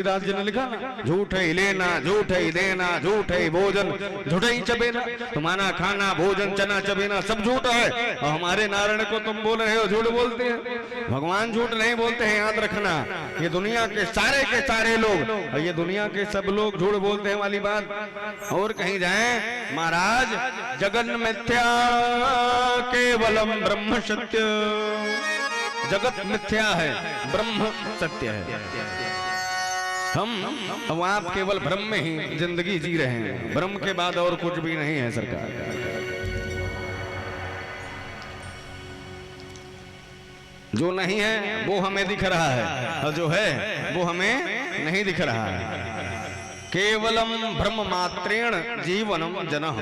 दास जी ने लिखा ना, झूठ ही लेना, झूठ ही देना, झूठ ही भोजन, झूठ ही चबेना, तुम्हारा खाना भोजन चना चबेना सब झूठ है। और हमारे नारायण को तुम बोल रहे हो झूठ बोलते हैं। भगवान झूठ नहीं बोलते हैं, याद रखना। ये दुनिया के सारे लोग और ये दुनिया के सब लोग झूठ बोलते हैं वाली बात और कहीं जाए। महाराज जगन मिथ्या केवलम ब्रह्म सत्य, जगत मिथ्या है ब्रह्म सत्य है। हम आप केवल ब्रह्म में ही जिंदगी जी रहे हैं, ब्रह्म के बाद और कुछ भी नहीं है सरकार। जो नहीं है वो हमें दिख रहा है और जो है वो हमें नहीं दिख रहा है। केवलम ब्रह्म मात्रेण जीवनम जनः,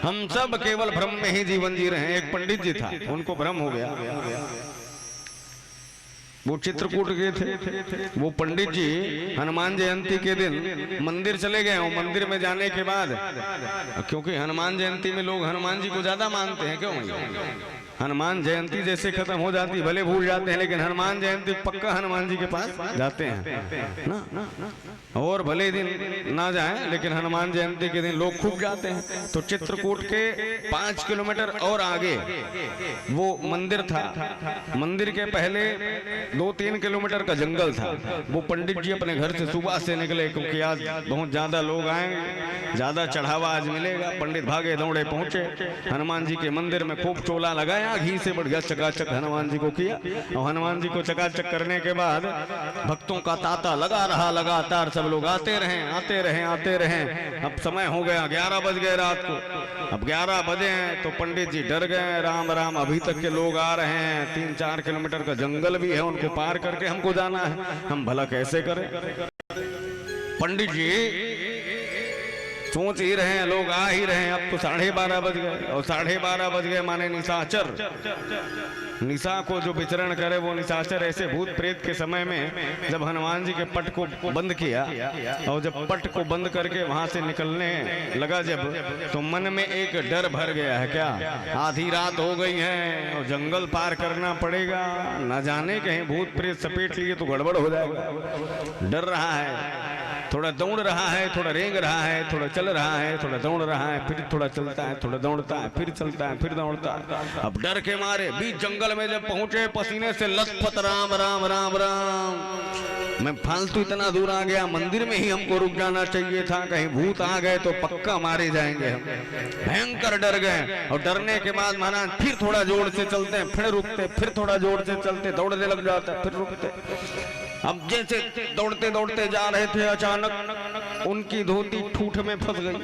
हम सब केवल ब्रह्म में ही जीवन जी रहे हैं। एक पंडित जी था, उनको भ्रम हो गया। वो चित्रकूट गए थे। वो पंडित जी हनुमान जयंती के दिन मंदिर चले गए। और मंदिर में जाने के बाद, क्योंकि हनुमान जयंती में लोग हनुमान जी को ज्यादा मानते हैं, क्यों? हनुमान जयंती जैसे खत्म हो जाती भले भूल जाते हैं, लेकिन हनुमान जयंती पक्का हनुमान जी के पास जाते हैं ना। और भले दिन ना जाएं, लेकिन हनुमान जयंती के दिन लोग खूब जाते हैं। तो चित्रकूट के 5 किलोमीटर और आगे वो मंदिर था। मंदिर के पहले 2-3 किलोमीटर का जंगल था। वो पंडित जी अपने घर से सुबह से निकले, क्योंकि आज बहुत ज्यादा लोग आएंगे, ज्यादा चढ़ावा आज मिलेगा। पंडित भागे दौड़े पहुंचे हनुमान जी के मंदिर में, खूब चोला लगाया, घी से बढ़ गया, चकाचक हनुमान जी को किया। और हनुमान जी को चकाचक करने के बाद भक्तों का तांता लगा रहा लगातार। सब लोग आते रहे। अब समय हो गया, 11 बज गए रात को। अब 11 बजे हैं तो पंडित जी डर गए। राम राम, अभी तक के लोग आ रहे हैं, 3-4 किलोमीटर का जंगल भी है, उनको पार करके हमको जाना है, हम भला कैसे करें? पंडित जी सोच ही रहे हैं, लोग आ ही रहे हैं। अब तो 12:30 बज गए, और 12:30 बज गए माने निशाचर, निशा को जो विचरण करे वो निशाचर। ऐसे भूत प्रेत के समय में जब हनुमान जी के पट को बंद किया, और जब पट को बंद करके वहां से निकलने लगा जब, तो मन में एक डर भर गया है। क्या? आधी रात हो गई है और जंगल पार करना पड़ेगा, न जाने कहीं भूत प्रेत सपेट लिए तो गड़बड़ हो जाएगा। डर रहा है, थोड़ा दौड़ रहा है, थोड़ा रेंग रहा है, थोड़ा चल रहा है, थोड़ा दौड़ रहा है, फिर थोड़ा चलता है, थोड़ा दौड़ता है, फिर चलता है, फिर दौड़ता है। अब डर के मारे बीच जंगल में जब पहुंचे, पसीने से लथपथ, राम राम राम राम। मैं फालतू इतना दूर आ गया, मंदिर में ही हमको रुक जाना चाहिए था, कहीं भूत आ गए तो पक्का मारे जाएंगे हम। भयंकर डर गए। और डरने के बाद महाराज फिर थोड़ा जोर से चलते हैं, फिर रुकते, फिर थोड़ा जोर से चलते, दौड़ने लग जाते हैं, फिर रुकते। अब जैसे दौड़ते दौड़ते जा रहे थे, अचानक उनकी धोती ठूठ में फंस गई।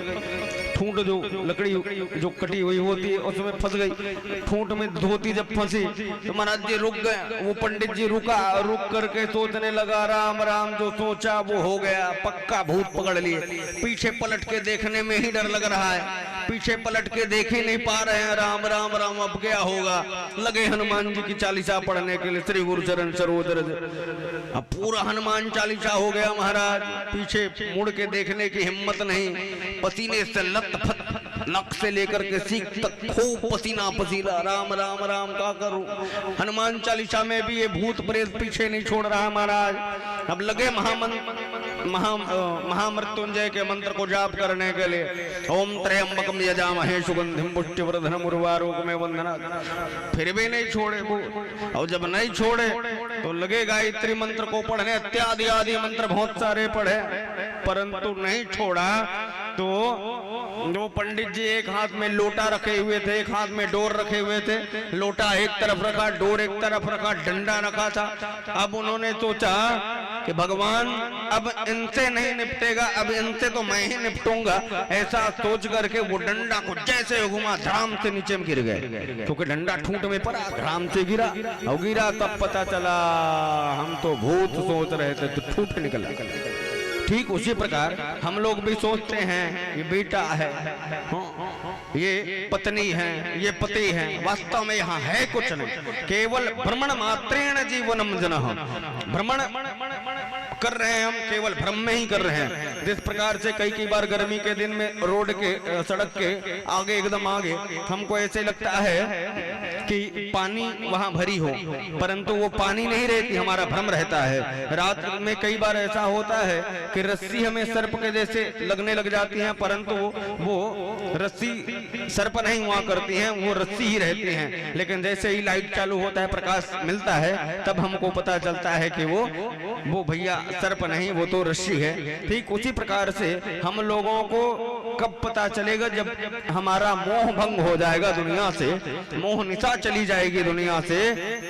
ठूंठ जो लकड़ी जो कटी हुई होती है उसमें फंस गई। ठूंठ में धोती जब फंसी तो महाराज जी रुक गए। वो पंडित जी रुका, रुक करके सोचने लगा, राम राम, जो सोचा वो हो गया, पक्का भूत पकड़ लिए। पीछे पलट के देखने में ही डर लग रहा है, पीछे पलट के देख ही नहीं पा रहे हैं। राम राम राम, अब क्या होगा? लगे हनुमान जी की चालीसा पढ़ने के लिए, श्री गुरु चरण सरोज रज। अब पूरा हनुमान चालीसा हो गया महाराज, पीछे मुड़ के देखने की हिम्मत नहीं। पसीने से नक से लेकर के सीख तक खूब पसीना पसीना, राम राम राम, का करूं? हनुमान चालीसा में भी ये भूत प्रेत पीछे नहीं छोड़ रहा महाराज। अब लगे महामृत्युंजय के मंत्र को जाप करने के लिए, ओम त्र्यंबकम यजामहे सुगंधिम पुष्टिवर्धनम उर्वारुकमे वंदना। फिर भी नहीं छोड़े वो। और जब नहीं छोड़े तो लगे गायत्री मंत्र को पढ़ने, इत्यादि आदि मंत्र बहुत सारे पढ़े, परंतु नहीं छोड़ा। तो दो पंडित जी एक हाथ में लोटा रखे हुए थे, एक हाथ में डोर रखे हुए थे। लोटा एक तरफ रखा, डोर एक तरफ रखा, डंडा रखा था। अब उन्होंने सोचा कि भगवान अब इनसे नहीं निपटेगा, अब इनसे तो मैं ही निपटूंगा। ऐसा सोच करके वो डंडा को जैसे घुमा, धड़ाम से नीचे में गिर गए, क्योंकि डंडा ठूंठ में पड़ा, धड़ाम से गिरा। और गिरा तब पता चला हम तो भूत सोच रहे थे, तो ठूंठ निकला। ठीक उसी प्रकार हम लोग भी सोचते हैं ये बेटा है, ये पत्नी है, ये पति है, वास्तव में यहाँ है कुछ नहीं, केवल भ्रमण मात्रेण जीवनम जनः। भ्रमण कर रहे हैं, हम केवल भ्रम में ही कर रहे हैं। जिस प्रकार से कई बार गर्मी के दिन में रोड के सड़क के आगे एकदम आगे हमको ऐसे लगता है कि पानी वहां भरी हो, परंतु वो पानी नहीं रहती, हमारा भ्रम रहता है। रात में कई बार ऐसा होता है कि रस्सी हमें सर्प के जैसे लगने लग जाती है, परंतु वो रस्सी सर्प नहीं हुआ करती हैं, वो रस्सी ही रहती हैं। लेकिन जैसे ही लाइट चालू होता है, प्रकाश मिलता है, तब हमको पता चलता है कि वो भैया सर्प नहीं, वो तो रस्सी है। ठीक उसी प्रकार से हम लोगों को कब पता चलेगा, जब हमारा मोह भंग हो जाएगा दुनिया से, मोह निशा चली जाएगी दुनिया से,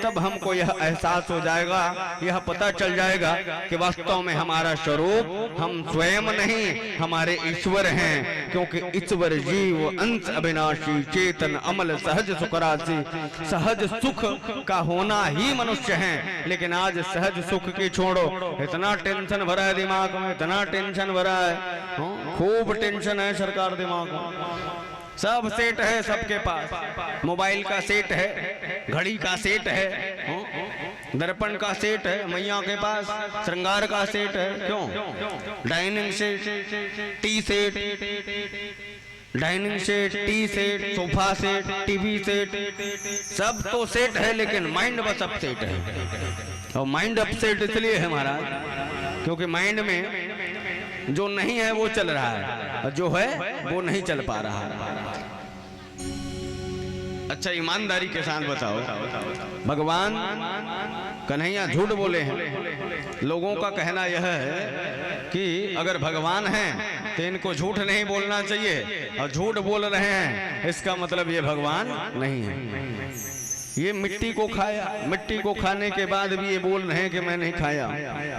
तब हमको यह एहसास हो जाएगा, यह पता चल जाएगा कि वास्तव में हमारा स्वरूप हम स्वयं नहीं, हमारे ईश्वर हैं। क्योंकि ईश्वर जीव अंश अविनाशी चेतन अमल सहज सुखराशि, सहज सुख का होना ही मनुष्य है। लेकिन आज सहज सुख की छोड़ो, इतना टेंशन भरा है दिमाग में, इतना टेंशन भरा है, खूब टेंशन है सरकार दिमाग में। सब सेट है सबके पास, मोबाइल का सेट है, घड़ी का सेट है, दर्पण का सेट है मैया के पास, श्रृंगार का सेट है, क्यों dining set, T set, dining set, T set, sofa set, TV set, सब तो सेट है, लेकिन माइंड बस अपसेट है। और माइंड अपसेट इसलिए है महाराज क्योंकि माइंड में जो नहीं है वो चल रहा है, और जो है वो नहीं चल पा रहा है। अच्छा ईमानदारी के साथ बताओ, भगवान कन्हैया झूठ बोले हैं? लोगों का कहना यह है कि अगर भगवान हैं तो इनको झूठ नहीं बोलना चाहिए, और झूठ बोल रहे हैं इसका मतलब ये भगवान नहीं है। ये मिट्टी को खाया, मिट्टी को खाने के बाद भी ये बोल रहे हैं कि मैं नहीं खाया,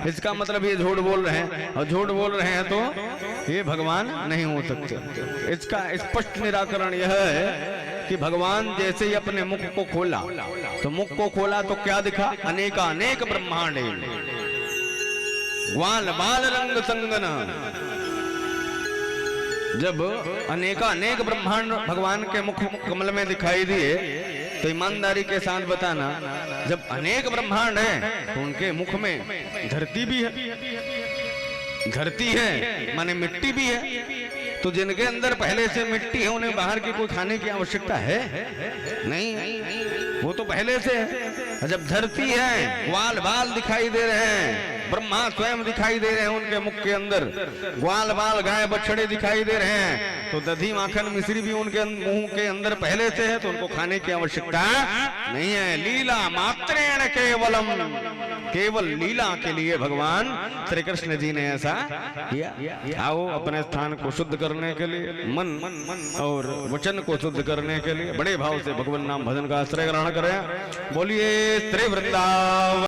इसका मतलब ये झूठ बोल रहे हैं, और झूठ बोल रहे हैं तो ये भगवान नहीं हो सकते। इसका स्पष्ट निराकरण यह है कि भगवान जैसे ही अपने मुख को खोला, तो मुख को खोला तो क्या दिखा? अनेकानेक ब्रह्मांड, ग्वाल बाल रंग संगन। जब अनेकानेक ब्रह्मांड भगवान के मुख कमल में दिखाई दिए, तो ईमानदारी के साथ बताना, जब अनेक ब्रह्मांड हैं तो उनके मुख में धरती भी है, धरती है माने मिट्टी भी है। तो जिनके अंदर पहले से मिट्टी है उन्हें बाहर की कोई खाने की आवश्यकता है नहीं, वो तो पहले से है। जब धरती है, ग्वाल बाल दिखाई दे रहे हैं, ब्रह्मा स्वयं दिखाई दे रहे हैं, उनके मुख के अंदर ग्वाल बाल गाय बछड़े दिखाई दे रहे हैं, तो दधी माखन मिश्री भी उनके मुंह के अंदर पहले से है, तो उनको खाने की आवश्यकता नहीं है। लीला मात्रेण केवलम, केवल लीला के लिए भगवान श्री कृष्ण जी ने ऐसा किया। आओ अपने स्थान को शुद्ध करने के लिए, मन और वचन को शुद्ध करने के लिए बड़े भाव से भगवान नाम भजन का आश्रय ग्रहण करें। बोलिए श्री वृंदावन।